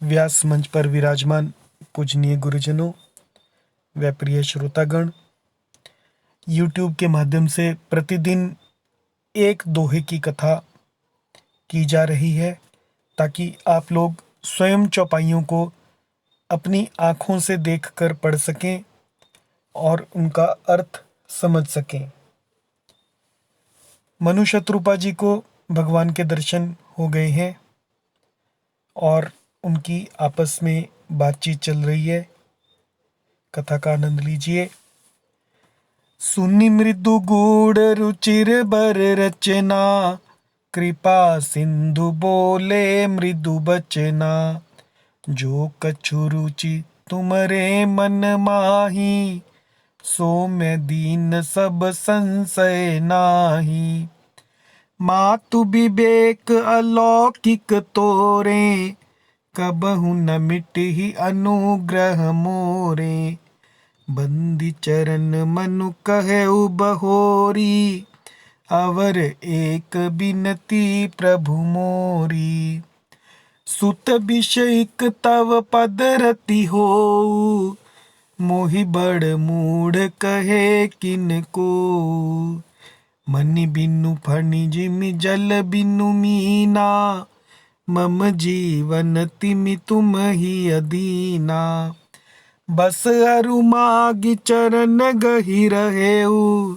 व्यास मंच पर विराजमान पूजनीय गुरुजनों व प्रिय श्रोतागण, यूट्यूब के माध्यम से प्रतिदिन एक दोहे की कथा की जा रही है ताकि आप लोग स्वयं चौपाइयों को अपनी आँखों से देखकर पढ़ सकें और उनका अर्थ समझ सकें। मनु शत्रुपा जी को भगवान के दर्शन हो गए हैं और उनकी आपस में बातचीत चल रही है। कथा का आनंद लीजिए। सुनि मृदु गूढ़ रुचिर बर रचना, कृपा सिंधु बोले मृदु बचना। जो कछु रुचि तुमरे मन माही, सो मैं दीन सब संशय नाही। मातु विवेक अलौकिक तोरे, कबहु न मिटहि अनुग्रह मोरे। बंदी चरण मनु कहउ बहोरी, अवर एक बिनती प्रभु मोरी। सुत विषयक तव पद रति होऊ, मोहि बड़ मूढ़ कहे किनको। मनि बिनु फणि जिमि जल बिनु मीना, मम जीवन तिमि तुम ही अदीना। बस अरु मागि चरण गहि रहेऊ,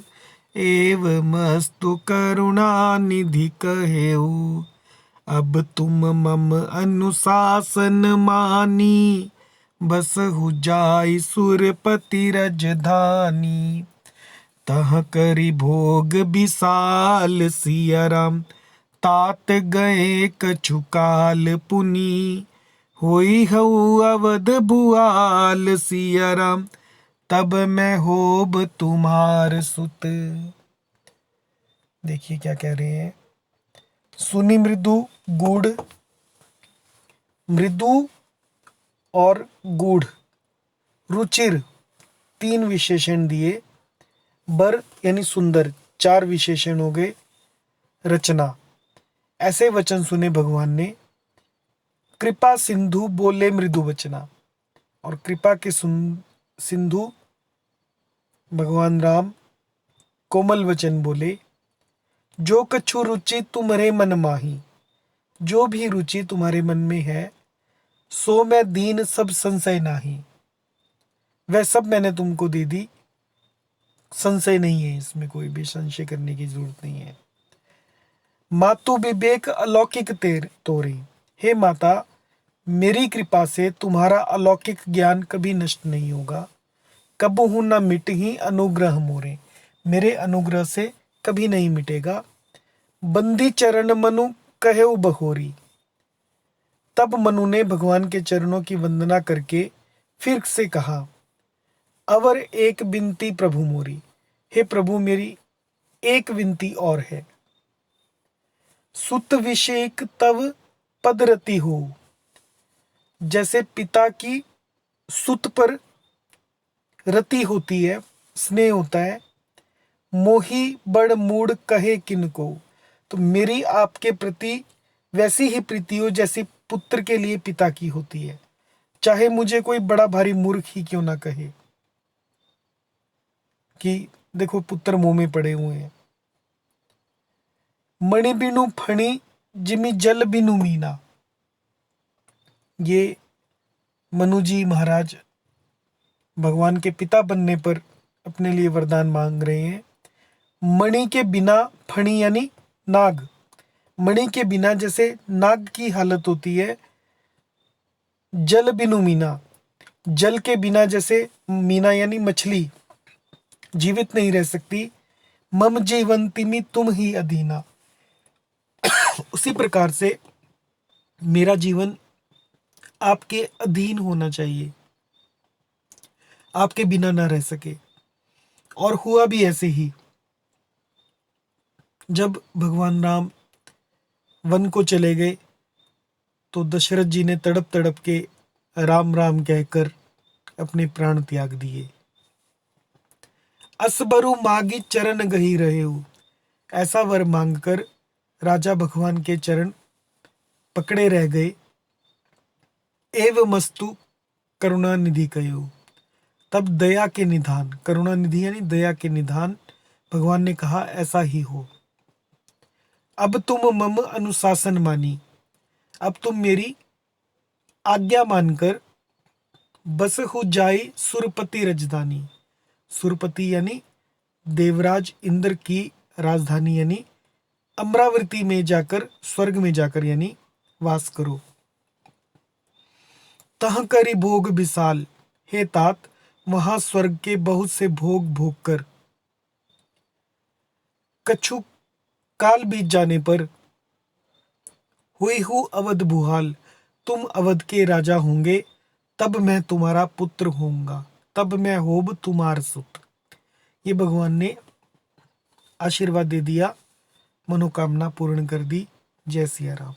एव मस्तु करुणा निधि कहेऊ। अब तुम मम अनुशासन मानी, बसहु जाय सुरपति रजधानी। तह करि भोग विशाल सिया राम, तात गए कछु काल पुनि। होई हऊ अवध भुआल सिया राम, तब मैं होब तुम्हार सुत। देखिए क्या कह रहे हैं। सुनि मृदु गूढ़, मृदु और गूढ़, रुचिर तीन विशेषण दिए, बर यानी सुंदर चार विशेषण हो गए, रचना ऐसे वचन सुने भगवान ने। कृपा सिंधु बोले मृदु वचना, और कृपा के सिंधु भगवान राम कोमल वचन बोले। जो कछु रुचि तुम्हारे मन माही, जो भी रुचि तुम्हारे मन में है, सो मैं दीन सब संशय नाही, वह सब मैंने तुमको दे दी, संशय नहीं है, इसमें कोई भी संशय करने की जरूरत नहीं है। मातु विवेक अलौकिक तोरे, हे माता मेरी कृपा से तुम्हारा अलौकिक ज्ञान कभी नष्ट नहीं होगा। कबहु न मिटहि अनुग्रह मोरे, मेरे अनुग्रह से कभी नहीं मिटेगा। बंदी चरण मनु कहउ बहोरी, तब मनु ने भगवान के चरणों की वंदना करके फिर से कहा, अवर एक विनती प्रभु मोरी, हे प्रभु मेरी एक विनती और है। सुत विषेक तव पदरति हो, जैसे पिता की सुत पर रति होती है, स्नेह होता है। मोही बड़ मूढ़ कहे किनको, तो मेरी आपके प्रति वैसी ही प्रीति हो जैसी पुत्र के लिए पिता की होती है, चाहे मुझे कोई बड़ा भारी मूर्ख ही क्यों ना कहे कि देखो पुत्र मुंह में पड़े हुए हैं। मणि बिनु फणी जिमि जल बिनु मीना, ये मनु जी महाराज भगवान के पिता बनने पर अपने लिए वरदान मांग रहे हैं। मणि के बिना, फणी यानी नाग, मणि के बिना जैसे नाग की हालत होती है, जल बिनु मीना, जल के बिना जैसे मीना यानी मछली जीवित नहीं रह सकती। मम जीवंतिमि तुम ही अधीना, उसी प्रकार से मेरा जीवन आपके अधीन होना चाहिए, आपके बिना ना रह सके। और हुआ भी ऐसे ही। जब भगवान राम वन को चले गए तो दशरथ जी ने तड़प तड़प के राम राम कहकर अपने प्राण त्याग दिए। असबरु मागी चरण गही रहे हो, ऐसा वर मांगकर राजा भगवान के चरण पकड़े रह गए। एव मस्तु करुणा निधि कयो। तब दया के निधान, करुणा निधि यानी दया के निधान, भगवान ने कहा ऐसा ही हो। अब तुम मम अनुशासन मानी, अब तुम मेरी आज्ञा मानकर बस हो जाए सुरपति रजधानी। सुरपति यानी देवराज इंद्र की राजधानी यानी अमरावती में जाकर, स्वर्ग में जाकर यानी वास करो। तह करी भोग विशाल, हे तात वहां स्वर्ग के बहुत से भोग भोग कर कछु काल बीत जाने पर हुई हूँ अवध भुहाल, तुम अवध के राजा होंगे, तब मैं तुम्हारा पुत्र होऊंगा, तब मैं होब तुम्हार सुत। ये भगवान ने आशीर्वाद दे दिया, मनोकामना पूर्ण कर दी। जय सिया राम।